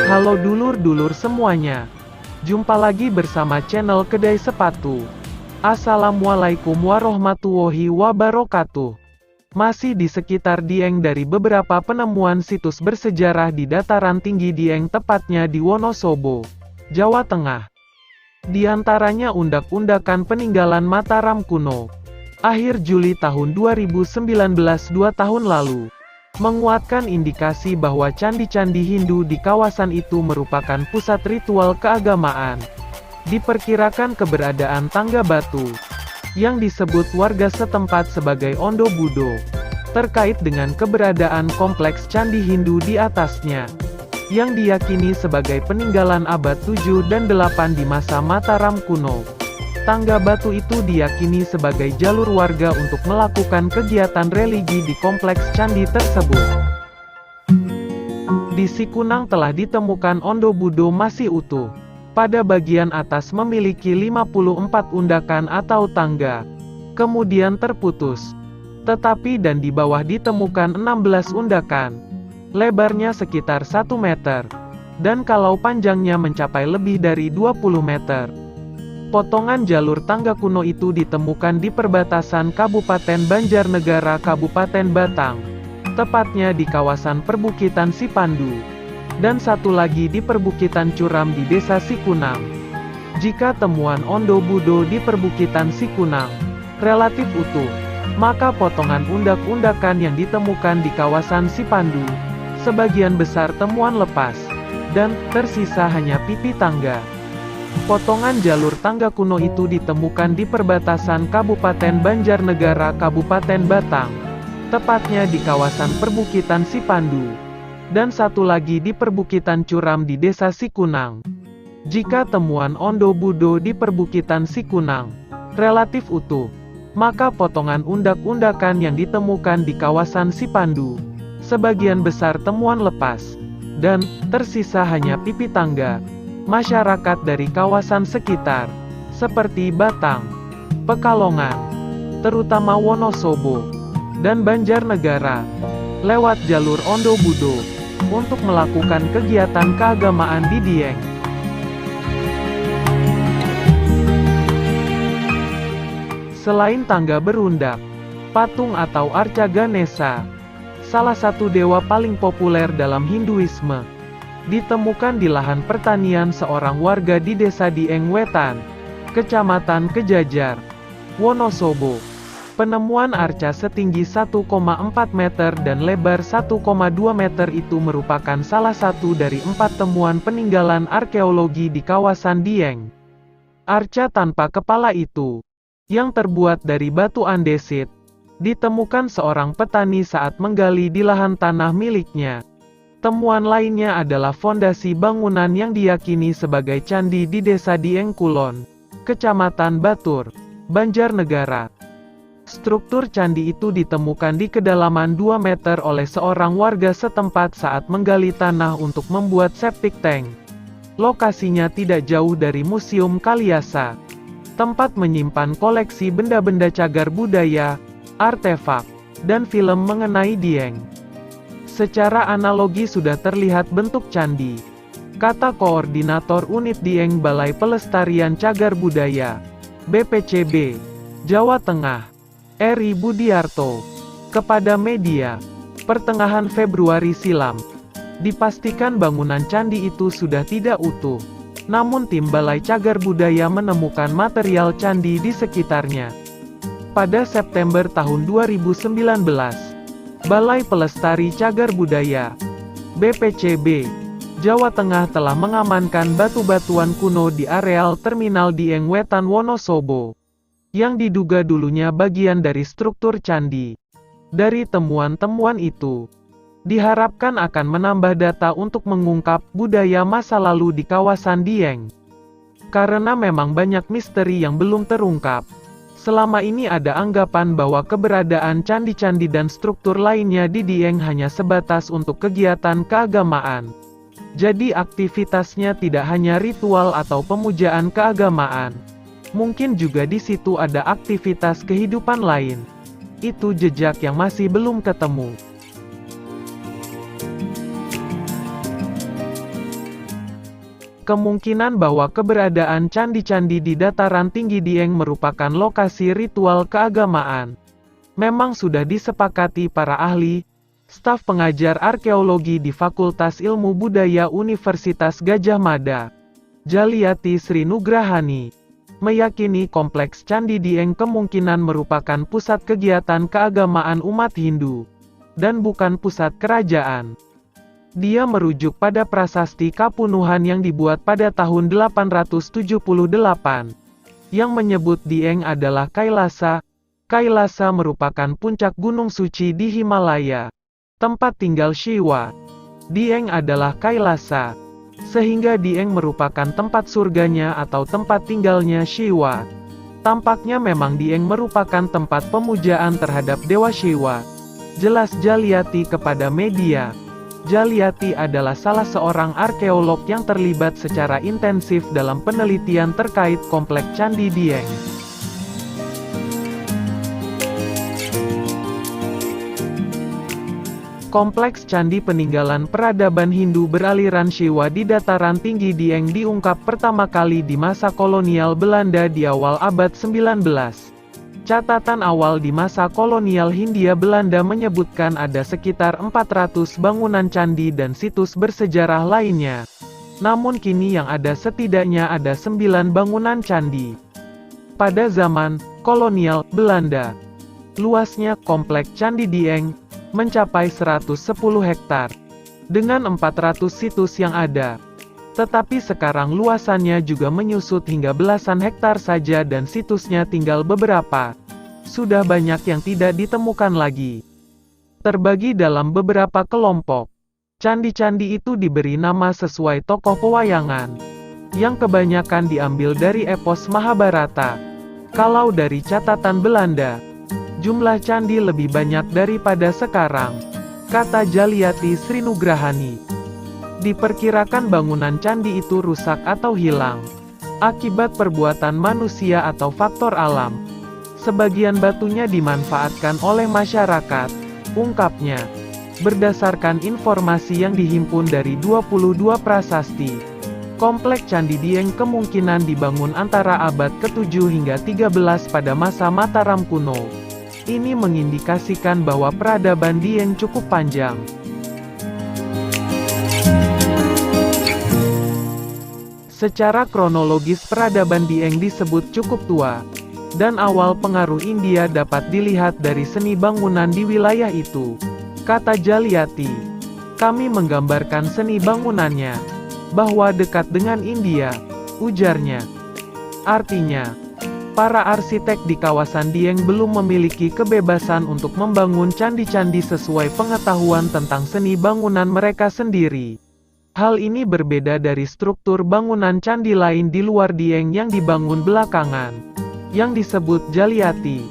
Halo dulur-dulur semuanya. Jumpa lagi bersama channel Kedai Sepatu. Assalamualaikum warahmatullahi wabarakatuh. Masih di sekitar Dieng dari beberapa penemuan situs bersejarah di dataran tinggi Dieng, tepatnya di Wonosobo, Jawa Tengah. Di antaranya undak-undakan peninggalan Mataram kuno. Akhir Juli tahun 2019, 2 tahun lalu, menguatkan indikasi bahwa candi-candi Hindu di kawasan itu merupakan pusat ritual keagamaan. Diperkirakan keberadaan tangga batu, yang disebut warga setempat sebagai Ondo Budo, terkait dengan keberadaan kompleks candi Hindu di atasnya, yang diyakini sebagai peninggalan abad 7 dan 8 di masa Mataram kuno. Tangga batu itu diyakini sebagai jalur warga untuk melakukan kegiatan religi di kompleks candi tersebut. Di Sikunang telah ditemukan Ondo Budo masih utuh. Pada bagian atas memiliki 54 undakan atau tangga, kemudian terputus. Tetapi dan di bawah ditemukan 16 undakan. Lebarnya sekitar 1 meter. Dan kalau panjangnya mencapai lebih dari 20 meter. Potongan jalur tangga kuno itu ditemukan di perbatasan Kabupaten Banjarnegara Kabupaten Batang, tepatnya di kawasan perbukitan Sipandu, dan satu lagi di perbukitan Curam di desa Sikunang. Jika temuan Ondo Budo di perbukitan Sikunang relatif utuh, maka potongan undak-undakan yang ditemukan di kawasan Sipandu, sebagian besar temuan lepas, dan tersisa hanya pipi tangga. Potongan jalur tangga kuno itu ditemukan di perbatasan Kabupaten Banjarnegara Kabupaten Batang, tepatnya di kawasan perbukitan Sipandu, dan satu lagi di perbukitan Curam di desa Sikunang. Jika temuan Ondo Budo di perbukitan Sikunang relatif utuh, maka potongan undak-undakan yang ditemukan di kawasan Sipandu, sebagian besar temuan lepas, dan tersisa hanya pipi tangga. Masyarakat dari kawasan sekitar, seperti Batang, Pekalongan, terutama Wonosobo, dan Banjarnegara, lewat jalur Ondo Budo, untuk melakukan kegiatan keagamaan di Dieng. Selain tangga berundak, patung atau Arca Ganesha, salah satu dewa paling populer dalam Hinduisme, ditemukan di lahan pertanian seorang warga di desa Dieng Wetan, Kecamatan Kejajar, Wonosobo. Penemuan arca setinggi 1,4 meter dan lebar 1,2 meter itu merupakan salah satu dari 4 temuan peninggalan arkeologi di kawasan Dieng. Arca tanpa kepala itu, yang terbuat dari batu andesit, ditemukan seorang petani saat menggali di lahan tanah miliknya. Temuan lainnya adalah fondasi bangunan yang diyakini sebagai candi di desa Dieng Kulon, Kecamatan Batur, Banjarnegara. Struktur candi itu ditemukan di kedalaman 2 meter oleh seorang warga setempat saat menggali tanah untuk membuat septic tank. Lokasinya tidak jauh dari Museum Kaliasa, tempat menyimpan koleksi benda-benda cagar budaya, artefak, dan film mengenai Dieng. Secara analogi sudah terlihat bentuk candi, kata Koordinator Unit Dieng Balai Pelestarian Cagar Budaya, BPCB, Jawa Tengah, Eri Budiarto, kepada media, pertengahan Februari silam. Dipastikan bangunan candi itu sudah tidak utuh, namun tim Balai Cagar Budaya menemukan material candi di sekitarnya. Pada September tahun 2019, Balai Pelestari Cagar Budaya, BPCB, Jawa Tengah telah mengamankan batu-batuan kuno di areal terminal Dieng Wetan Wonosobo, yang diduga dulunya bagian dari struktur candi. Dari temuan-temuan itu, diharapkan akan menambah data untuk mengungkap budaya masa lalu di kawasan Dieng. Karena memang banyak misteri yang belum terungkap. Selama ini ada anggapan bahwa keberadaan candi-candi dan struktur lainnya di Dieng hanya sebatas untuk kegiatan keagamaan. Jadi aktivitasnya tidak hanya ritual atau pemujaan keagamaan. Mungkin juga di situ ada aktivitas kehidupan lain. Itu jejak yang masih belum ketemu. Kemungkinan bahwa keberadaan candi-candi di dataran tinggi Dieng merupakan lokasi ritual keagamaan memang sudah disepakati para ahli, staf pengajar arkeologi di Fakultas Ilmu Budaya Universitas Gadjah Mada, Jaliati Sri Nugrahani, meyakini kompleks Candi Dieng kemungkinan merupakan pusat kegiatan keagamaan umat Hindu, dan bukan pusat kerajaan. Dia merujuk pada prasasti Kapunuhan yang dibuat pada tahun 878, yang menyebut Dieng adalah Kailasa. Kailasa merupakan puncak gunung suci di Himalaya, tempat tinggal Shiva. Dieng adalah Kailasa, sehingga Dieng merupakan tempat surganya atau tempat tinggalnya Shiva. Tampaknya memang Dieng merupakan tempat pemujaan terhadap Dewa Shiva, jelas Jaliati kepada media. Jaliati adalah salah seorang arkeolog yang terlibat secara intensif dalam penelitian terkait kompleks Candi Dieng. Kompleks candi peninggalan peradaban Hindu beraliran Shiva di dataran tinggi Dieng diungkap pertama kali di masa kolonial Belanda di awal abad 19. Catatan awal di masa kolonial Hindia Belanda menyebutkan ada sekitar 400 bangunan candi dan situs bersejarah lainnya. Namun kini yang ada setidaknya ada 9 bangunan candi. Pada zaman kolonial Belanda, luasnya kompleks Candi Dieng mencapai 110 hektar, dengan 400 situs yang ada. Tetapi sekarang luasannya juga menyusut hingga belasan hektar saja dan situsnya tinggal beberapa. Sudah banyak yang tidak ditemukan lagi. Terbagi dalam beberapa kelompok. Candi-candi itu diberi nama sesuai tokoh pewayangan, yang kebanyakan diambil dari epos Mahabharata. Kalau dari catatan Belanda, jumlah candi lebih banyak daripada sekarang, kata Jaliati Sri Nugrahani. Diperkirakan bangunan candi itu rusak atau hilang akibat perbuatan manusia atau faktor alam. Sebagian batunya dimanfaatkan oleh masyarakat, ungkapnya. Berdasarkan informasi yang dihimpun dari 22 prasasti, kompleks Candi Dieng kemungkinan dibangun antara abad ke-7 hingga 13 pada masa Mataram kuno. Ini mengindikasikan bahwa peradaban Dieng cukup panjang. Secara kronologis peradaban Dieng disebut cukup tua, dan awal pengaruh India dapat dilihat dari seni bangunan di wilayah itu, kata Jaliati. Kami menggambarkan seni bangunannya, bahwa dekat dengan India, ujarnya. Artinya, para arsitek di kawasan Dieng belum memiliki kebebasan untuk membangun candi-candi sesuai pengetahuan tentang seni bangunan mereka sendiri. Hal ini berbeda dari struktur bangunan candi lain di luar Dieng yang dibangun belakangan, yang disebut Jaliati.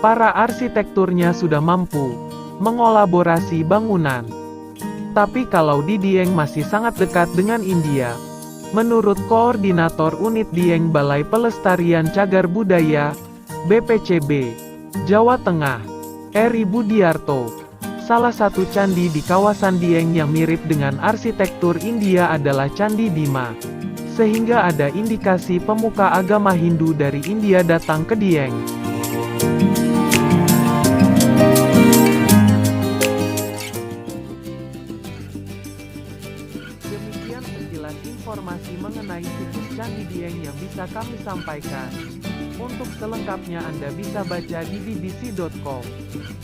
Para arsitekturnya sudah mampu mengolaborasi bangunan. Tapi kalau di Dieng masih sangat dekat dengan India. Menurut Koordinator Unit Dieng Balai Pelestarian Cagar Budaya, BPCB, Jawa Tengah, Eri Budiarto. Salah satu candi di kawasan Dieng yang mirip dengan arsitektur India adalah Candi Bima. Sehingga ada indikasi pemuka agama Hindu dari India datang ke Dieng. Demikian sekilas informasi mengenai situs Candi Dieng yang bisa kami sampaikan. Untuk selengkapnya Anda bisa baca di bbc.com.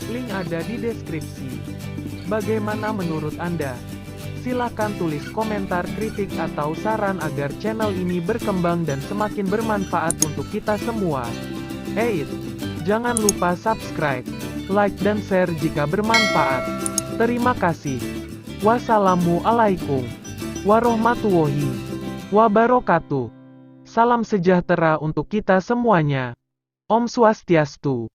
Link ada di deskripsi. Bagaimana menurut Anda? Silakan tulis komentar kritik atau saran agar channel ini berkembang dan semakin bermanfaat untuk kita semua. Jangan lupa subscribe, like dan share jika bermanfaat. Terima kasih. Wassalamualaikum warahmatullahi wabarakatuh. Salam sejahtera untuk kita semuanya. Om Swastiastu.